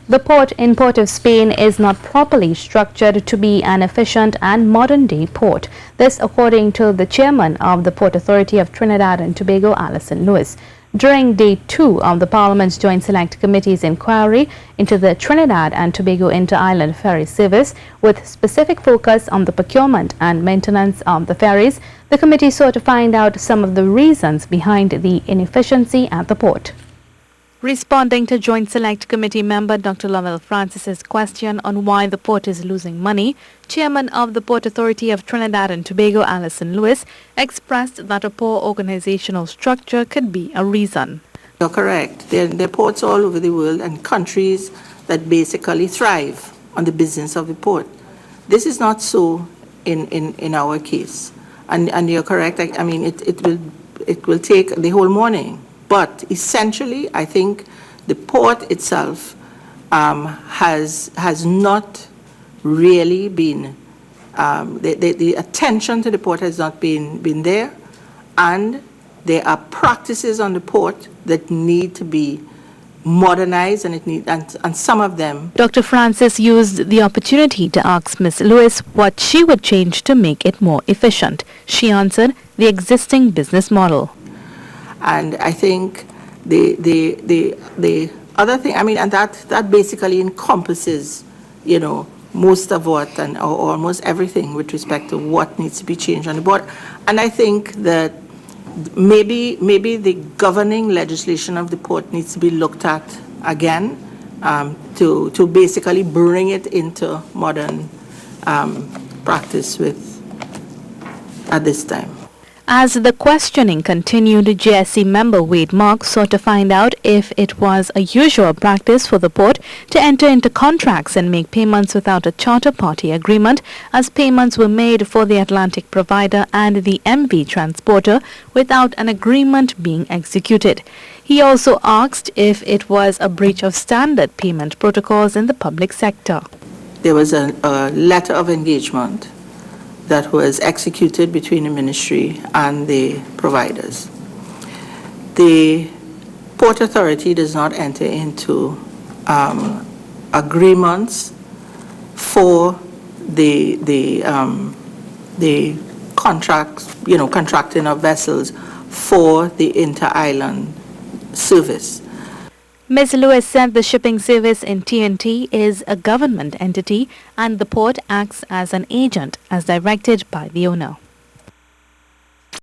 The port in Port of Spain is not properly structured to be an efficient and modern-day port. This according to the chairman of the Port Authority of Trinidad and Tobago, Alison Lewis. During Day 2 of the Parliament's Joint Select Committee's inquiry into the Trinidad and Tobago Inter-Island Ferry Service, with specific focus on the procurement and maintenance of the ferries, the committee sought to find out some of the reasons behind the inefficiency at the port. Responding to Joint Select Committee member Dr. Lovell Francis's question on why the port is losing money, Chairman of the Port Authority of Trinidad and Tobago, Alison Lewis, expressed that a poor organizational structure could be a reason. You're correct. There are ports all over the world and countries that basically thrive on the business of the port. This is not so in our case. And you're correct. I mean, it will take the whole morning. But essentially, I think the port itself has not really been, the attention to the port has not been there, and there are practices on the port that need to be modernized, and some of them. Dr. Francis used the opportunity to ask Ms. Lewis what she would change to make it more efficient. She answered, the existing business model. And I think the other thing, I mean, and that basically encompasses, you know, most of what or almost everything with respect to what needs to be changed on the board. And I think that maybe the governing legislation of the port needs to be looked at again to basically bring it into modern practice at this time. As the questioning continued, JSC member Wade Marks sought to find out if it was a usual practice for the port to enter into contracts and make payments without a charter party agreement, as payments were made for the Atlantic provider and the MV transporter without an agreement being executed. He also asked if it was a breach of standard payment protocols in the public sector. There was a letter of engagement that was executed between the ministry and the providers. The Port Authority does not enter into agreements for the contracts, you know, contracting of vessels for the inter-island service. Ms. Lewis said the shipping service in TNT is a government entity and the port acts as an agent as directed by the owner.